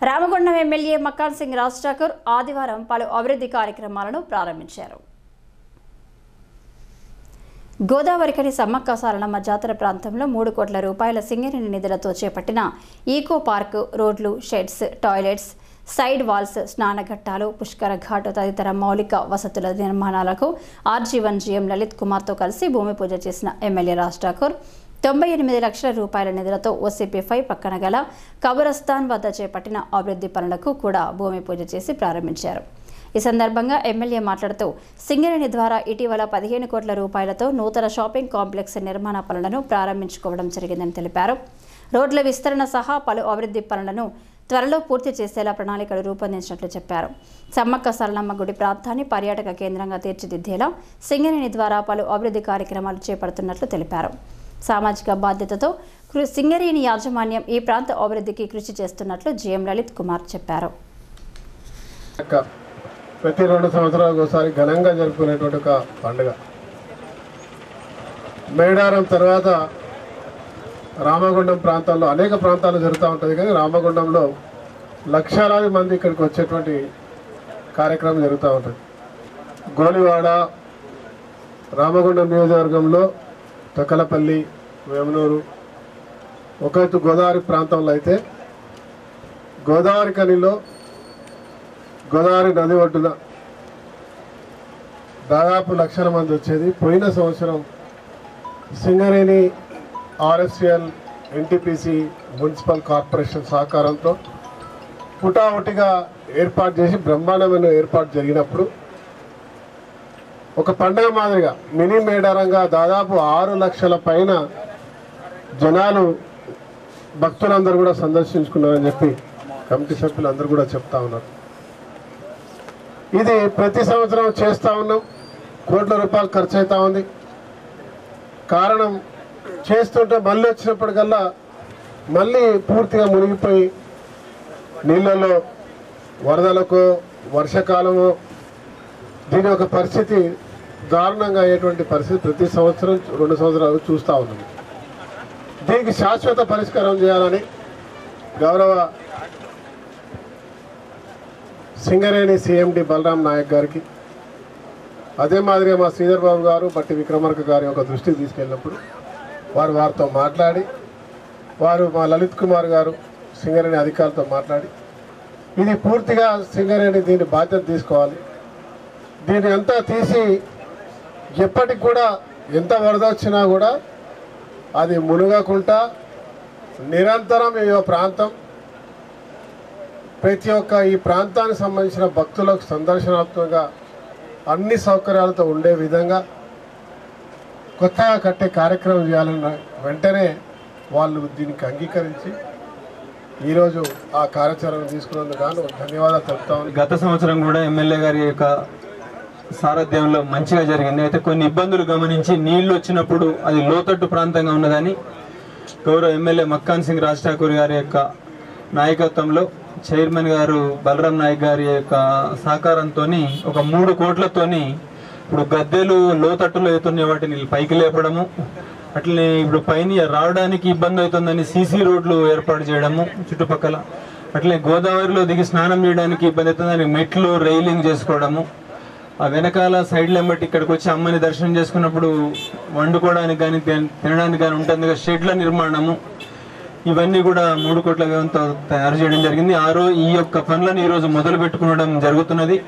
Ramagundam MLA Makkhan Singh Raj Thakur ఆదివారం పలు అభివృద్ధి కార్యక్రమాలను ప్రారంభించారు. గోదావరికని సమ్మక్క సారలమ్మ జాతర ప్రాంతంలో 3 కోట్ల రూపాయల సింగరేణి నిధులతో చేపట్టిన ఈకో పార్క్, రోడ్లు, షెడ్స్, టాయిలెట్స్, సైడ్ వాల్స్, స్నానఘట్టాలు, పుష్కర ఘాట్ తదితర మౌలిక వసతుల నిర్మాణాలకు RG1 GM లలిత్ కుమార్తో కలిసి భూమి పూజ చేసిన ఎమ్మెల్యే రాజ్ ఠాకూర్ 98 లక్షల రూపాయల నిధులతో OCP5 పక్కన గల కబరస్థాన్ వద్ద చేపట్టిన అభివృద్ధి పనులకు కూడా భూమి పూజ చేసి ప్రారంభించారు. ఈ సందర్భంగా ఎమ్మెల్యే మాట్లాడుతూ సింగరేణి ద్వారా ఇటీవల 15 కోట్ల రూపాయలతో నూతన షాపింగ్ కాంప్లెక్స్ నిర్మాణ పనులను ప్రారంభించుకోవడం జరిగిందని తెలిపారు. రోడ్ల విస్తరణ సహా పలు అభివృద్ధి పనులను త్వరలో పూర్తి చేసేలా ప్రణాళికలు రూపొందించినట్లు చెప్పారు. సమ్మక్క సారలమ్మ గుడి ప్రాంతాన్ని పర్యాటక కేంద్రంగా తీర్చిదిద్దేలా సింగరేణి ద్వారా పలు అభివృద్ధి కార్యక్రమాలు చేపడుతున్నట్లు తెలిపారు. సామాజిక బాధ్యతతో సింగరేణి యాజమాన్యం ఈ ప్రాంత అభివృద్ధికి కృషి చేస్తున్నట్లు GM లలిత్ కుమార్ చెప్పారు. ప్రతి 2 సంవత్సరాలకు ఒకసారి ఘనంగా జరుపుకునేటువంటి ఒక పండుగ. మేడారం తర్వాత రామగుండం ప్రాంతాల్లో అనేక ప్రాంతాలు జరుగుతూ ఉంటుంది, కానీ రామగుండంలో లక్షలాది మంది ఇక్కడికి వచ్చేటువంటి కార్యక్రమం జరుగుతూ ఉంటుంది. గోలివాడ, రామగుండం నియోజకవర్గంలో తొక్కలపల్లి, వేమనూరు, ఒక ఎత్తు గోదావరి ప్రాంతంలో అయితే గోదావరి కనిలో గోదావరి నది ఒడ్డున దాదాపు లక్షల మంది వచ్చేది. పోయిన సంవత్సరం Singareni RSCL, NTPC, municipal corporation సహకారంతో పుటావుటిగా ఏర్పాటు చేసి బ్రహ్మాండమైన ఏర్పాటు జరిగినప్పుడు ఒక పండుగ మాదిరిగా మినీ మేడారంగా దాదాపు 6 లక్షల పైన జనాలు భక్తులందరూ కూడా సందర్శించుకున్నారని చెప్పి కమిటీ సభ్యులందరూ కూడా చెప్తా ఉన్నారు. ఇది ప్రతి సంవత్సరం చేస్తూ ఉన్నాం. కోట్ల రూపాయలు ఖర్చు అవుతా ఉంది. కారణం చేస్తుంటే మళ్ళీ వచ్చినప్పటికల్లా మళ్ళీ పూర్తిగా మునిగిపోయి నీళ్ళలో వరదలకు వర్షాకాలము దీని ఒక పరిస్థితి దారుణంగా అయ్యేటువంటి పరిస్థితి ప్రతి సంవత్సరం 2 సంవత్సరాలు చూస్తూ ఉన్నాం. దీనికి శాశ్వత పరిష్కారం చేయాలని గౌరవ సింగరేణి CMD బలరాం నాయక్ గారికి, అదే మాదిరిగా మా శ్రీధర్ బాబు గారు, బట్టి విక్రమార్క గారి యొక్క దృష్టికి తీసుకెళ్ళినప్పుడు వారితో మాట్లాడి, వారు మా లలిత్ కుమార్ గారు సింగరేణి అధికారులతో మాట్లాడి ఇది పూర్తిగా సింగరేణి దీని బాధ్యత తీసుకోవాలి. దీన్ని అంతా తీసి ఎప్పటికి కూడా ఎంత వరద వచ్చినా కూడా అది మునగకుండా నిరంతరం ఈ ప్రాంతం ప్రతి ఒక్క ఈ ప్రాంతానికి సంబంధించిన భక్తులకు సందర్శనాత్మకంగా అన్ని సౌకర్యాలతో ఉండే విధంగా కొత్తగా కట్టే కార్యక్రమం చేయాలన్న వెంటనే వాళ్ళు దీనికి అంగీకరించి ఈరోజు ఆ కార్యాచరణ తీసుకున్నందుకు గాను ధన్యవాదాలు చెప్తాను. గత సంవత్సరం కూడా ఎమ్మెల్యే గారి యొక్క సారథ్యంలో మంచిగా జరిగింది. అయితే కొన్ని ఇబ్బందులు గమనించి నీళ్లు వచ్చినప్పుడు అది లోతట్టు ప్రాంతంగా ఉన్నదని గౌరవ ఎమ్మెల్యే మక్కాన్ సింగ్ రాజ్ ఠాకూర్ గారి యొక్క నాయకత్వంలో చైర్మన్ గారు బలరాం నాయక్ గారి యొక్క సహకారంతో ఒక 3 కోట్లతోని ఇప్పుడు గద్దెలు లోతట్టులో అవుతున్న వాటిని పైకి లేపడము, అట్లనే ఇప్పుడు పైన రావడానికి ఇబ్బంది అవుతుందని CC రోడ్లు ఏర్పాటు చేయడము చుట్టుపక్కల, అట్లనే గోదావరిలో దిగి స్నానం చేయడానికి ఇబ్బంది అవుతుందని మెట్లు రైలింగ్ చేసుకోవడము, ఆ వెనకాల సైడ్లు ఎంబట్టి ఇక్కడికి వచ్చి అమ్మని దర్శనం చేసుకున్నప్పుడు వండుకోవడానికి కానీ తినడానికి కానీ ఉంటుంది షెడ్ల నిర్మాణము, ఇవన్నీ కూడా 3 కోట్ల వ్యయంతో తయారు చేయడం జరిగింది. ఈ యొక్క పనులను ఈరోజు మొదలు పెట్టుకోవడం జరుగుతున్నది.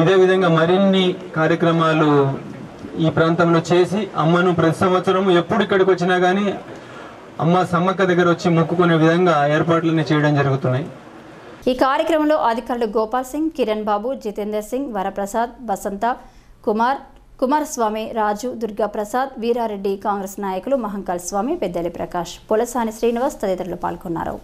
ఇదే విధంగా మరిన్ని కార్యక్రమాలు ఈ ప్రాంతంలో చేసి అమ్మను ప్రతి సంవత్సరం ఎప్పుడు ఇక్కడికి వచ్చినా కానీ అమ్మ సమ్మక్క దగ్గర వచ్చి మొక్కుకునే విధంగా ఏర్పాట్లన్నీ చేయడం జరుగుతున్నాయి. ఈ కార్యక్రమంలో అధికారులు గోపాల్ సింగ్, కిరణ్ బాబు, జితేందర్ సింగ్, వరప్రసాద్, వసంత కుమారస్వామి, రాజు, దుర్గా ప్రసాద్, వీరారెడ్డి, కాంగ్రెస్ నాయకులు మహంకాల్ స్వామి, పెద్దలి ప్రకాష్, పొలసాని శ్రీనివాస్ తదితరులు పాల్గొన్నారు.